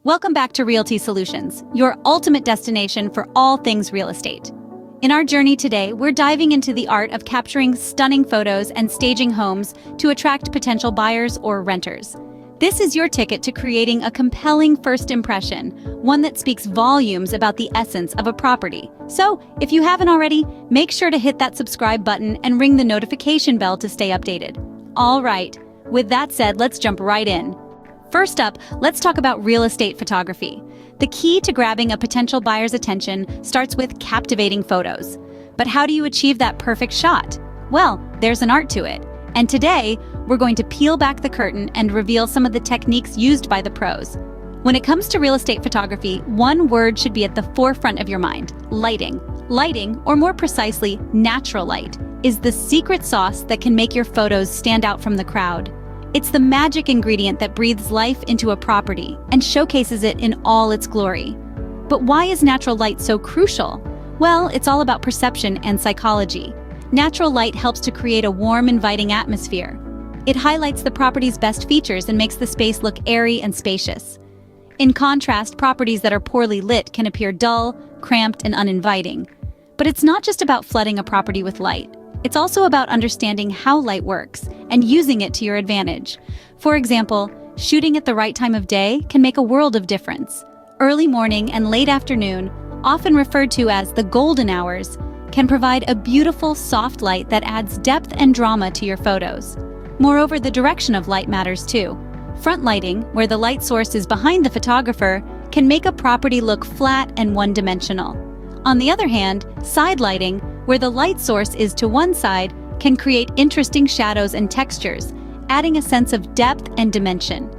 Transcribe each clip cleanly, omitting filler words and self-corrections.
Welcome back to Realty Solutions, your ultimate destination for all things real estate. In our journey today, we're diving into the art of capturing stunning photos and staging homes to attract potential buyers or renters. This is your ticket to creating a compelling first impression, one that speaks volumes about the essence of a property. So, if you haven't already, make sure to hit that subscribe button and ring the notification bell to stay updated. All right, with that said, let's jump right in. First up, let's talk about real estate photography. The key to grabbing a potential buyer's attention starts with captivating photos. But how do you achieve that perfect shot? Well, there's an art to it. And today, we're going to peel back the curtain and reveal some of the techniques used by the pros. When it comes to real estate photography, one word should be at the forefront of your mind: lighting. Lighting, or more precisely, natural light, is the secret sauce that can make your photos stand out from the crowd. It's the magic ingredient that breathes life into a property and showcases it in all its glory. But why is natural light so crucial? Well, it's all about perception and psychology. Natural light helps to create a warm, inviting atmosphere. It highlights the property's best features and makes the space look airy and spacious. In contrast, properties that are poorly lit can appear dull, cramped, and uninviting. But it's not just about flooding a property with light. It's also about understanding how light works and using it to your advantage. For example, shooting at the right time of day can make a world of difference. Early morning and late afternoon, often referred to as the golden hours, can provide a beautiful, soft light that adds depth and drama to your photos. Moreover, the direction of light matters too. Front lighting, where the light source is behind the photographer, can make a property look flat and one-dimensional. On the other hand, side lighting, where the light source is to one side, can create interesting shadows and textures, adding a sense of depth and dimension.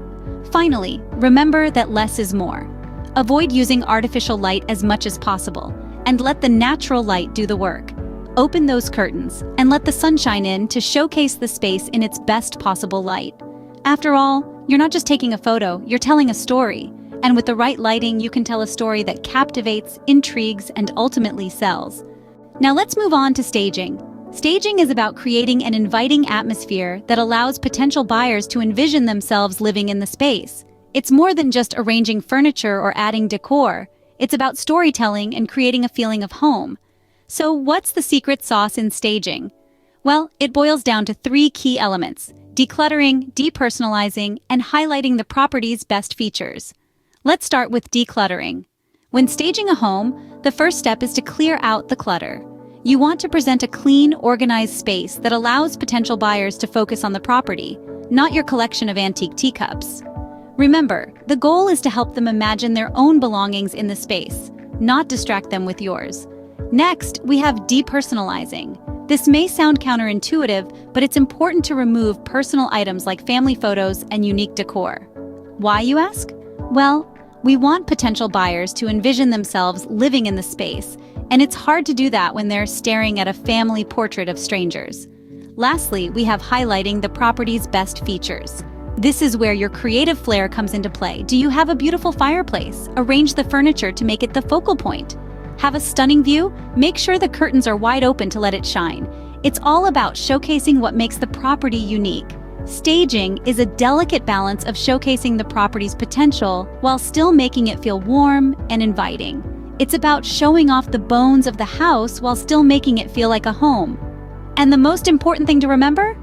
Finally, remember that less is more. Avoid using artificial light as much as possible, and let the natural light do the work. Open those curtains and let the sunshine in to showcase the space in its best possible light. After all, you're not just taking a photo, you're telling a story. And with the right lighting, you can tell a story that captivates, intrigues, and ultimately sells. Now let's move on to staging. Staging is about creating an inviting atmosphere that allows potential buyers to envision themselves living in the space. It's more than just arranging furniture or adding decor. It's about storytelling and creating a feeling of home. So what's the secret sauce in staging? Well, it boils down to three key elements: decluttering, depersonalizing, and highlighting the property's best features. Let's start with decluttering. When staging a home, the first step is to clear out the clutter. You want to present a clean, organized space that allows potential buyers to focus on the property, not your collection of antique teacups. Remember, the goal is to help them imagine their own belongings in the space, not distract them with yours. Next, we have depersonalizing. This may sound counterintuitive, but it's important to remove personal items like family photos and unique decor. Why, you ask? Well, we want potential buyers to envision themselves living in the space, and it's hard to do that when they're staring at a family portrait of strangers. Lastly, we have highlighting the property's best features. This is where your creative flair comes into play. Do you have a beautiful fireplace? Arrange the furniture to make it the focal point. Have a stunning view? Make sure the curtains are wide open to let it shine. It's all about showcasing what makes the property unique. Staging is a delicate balance of showcasing the property's potential while still making it feel warm and inviting. It's about showing off the bones of the house while still making it feel like a home. And the most important thing to remember?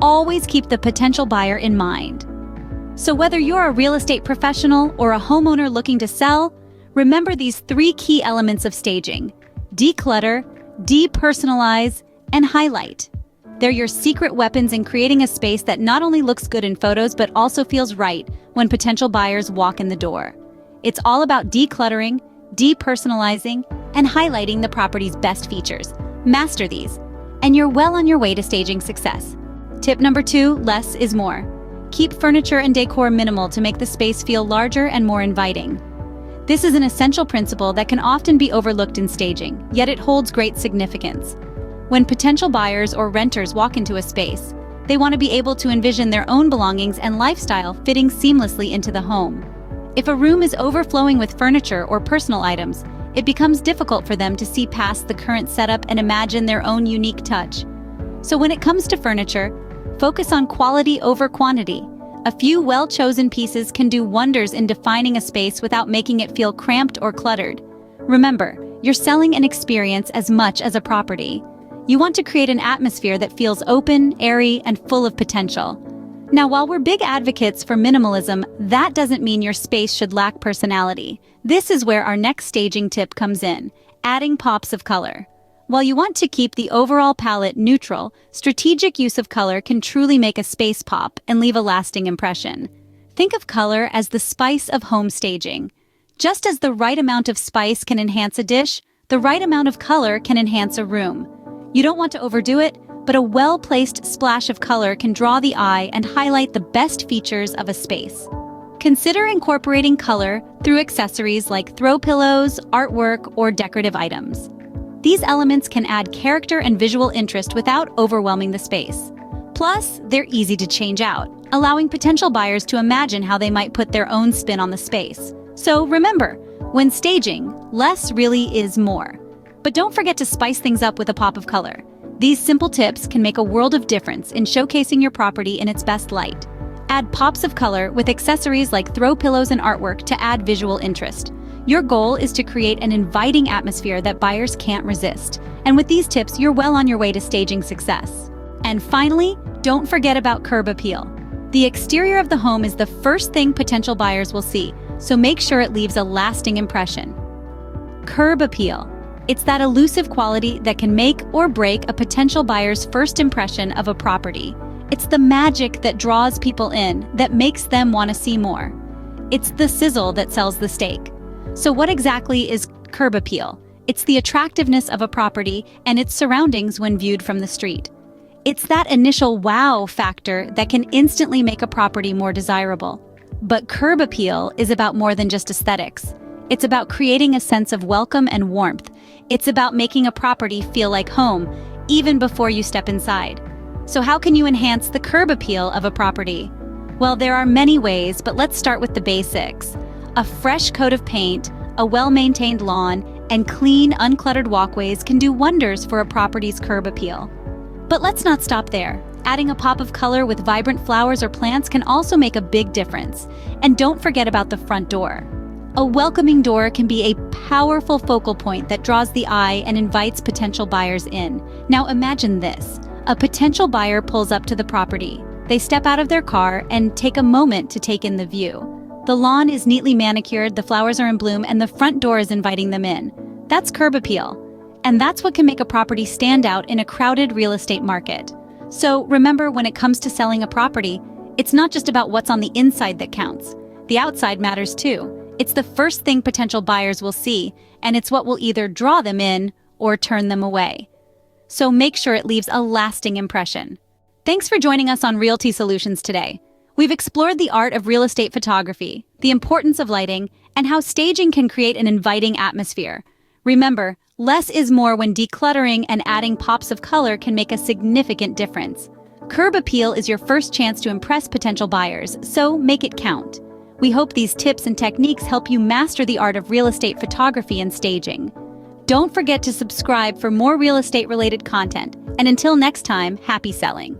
Always keep the potential buyer in mind. So whether you're a real estate professional or a homeowner looking to sell, remember these three key elements of staging: declutter, depersonalize, and highlight. They're your secret weapons in creating a space that not only looks good in photos but also feels right when potential buyers walk in the door. It's all about decluttering, depersonalizing, and highlighting the property's best features. Master these, and you're well on your way to staging success. Tip number 2, less is more. Keep furniture and decor minimal to make the space feel larger and more inviting. This is an essential principle that can often be overlooked in staging, yet it holds great significance. When potential buyers or renters walk into a space, they want to be able to envision their own belongings and lifestyle fitting seamlessly into the home. If a room is overflowing with furniture or personal items, it becomes difficult for them to see past the current setup and imagine their own unique touch. So when it comes to furniture, focus on quality over quantity. A few well-chosen pieces can do wonders in defining a space without making it feel cramped or cluttered. Remember, you're selling an experience as much as a property. You want to create an atmosphere that feels open, airy, and full of potential. Now, while we're big advocates for minimalism, that doesn't mean your space should lack personality. This is where our next staging tip comes in, adding pops of color. While you want to keep the overall palette neutral, strategic use of color can truly make a space pop and leave a lasting impression. Think of color as the spice of home staging. Just as the right amount of spice can enhance a dish, the right amount of color can enhance a room. You don't want to overdo it, but a well-placed splash of color can draw the eye and highlight the best features of a space. Consider incorporating color through accessories like throw pillows, artwork, or decorative items. These elements can add character and visual interest without overwhelming the space. Plus, they're easy to change out, allowing potential buyers to imagine how they might put their own spin on the space. So remember, when staging, less really is more. But don't forget to spice things up with a pop of color. These simple tips can make a world of difference in showcasing your property in its best light. Add pops of color with accessories like throw pillows and artwork to add visual interest. Your goal is to create an inviting atmosphere that buyers can't resist. And with these tips, you're well on your way to staging success. And finally, don't forget about curb appeal. The exterior of the home is the first thing potential buyers will see, so make sure it leaves a lasting impression. Curb appeal. It's that elusive quality that can make or break a potential buyer's first impression of a property. It's the magic that draws people in, that makes them want to see more. It's the sizzle that sells the steak. So what exactly is curb appeal? It's the attractiveness of a property and its surroundings when viewed from the street. It's that initial wow factor that can instantly make a property more desirable. But curb appeal is about more than just aesthetics. It's about creating a sense of welcome and warmth. It's about making a property feel like home, even before you step inside. So how can you enhance the curb appeal of a property? Well, there are many ways, but let's start with the basics. A fresh coat of paint, a well-maintained lawn, and clean, uncluttered walkways can do wonders for a property's curb appeal. But let's not stop there. Adding a pop of color with vibrant flowers or plants can also make a big difference. And don't forget about the front door. A welcoming door can be a powerful focal point that draws the eye and invites potential buyers in. Now imagine this. A potential buyer pulls up to the property. They step out of their car and take a moment to take in the view. The lawn is neatly manicured, the flowers are in bloom, and the front door is inviting them in. That's curb appeal. And that's what can make a property stand out in a crowded real estate market. So remember, when it comes to selling a property, it's not just about what's on the inside that counts. The outside matters too. It's the first thing potential buyers will see, and it's what will either draw them in or turn them away. So make sure it leaves a lasting impression. Thanks for joining us on Realty Solutions today. We've explored the art of real estate photography, the importance of lighting, and how staging can create an inviting atmosphere. Remember, less is more when decluttering and adding pops of color can make a significant difference. Curb appeal is your first chance to impress potential buyers, so make it count. We hope these tips and techniques help you master the art of real estate photography and staging. Don't forget to subscribe for more real estate-related content. And until next time, happy selling.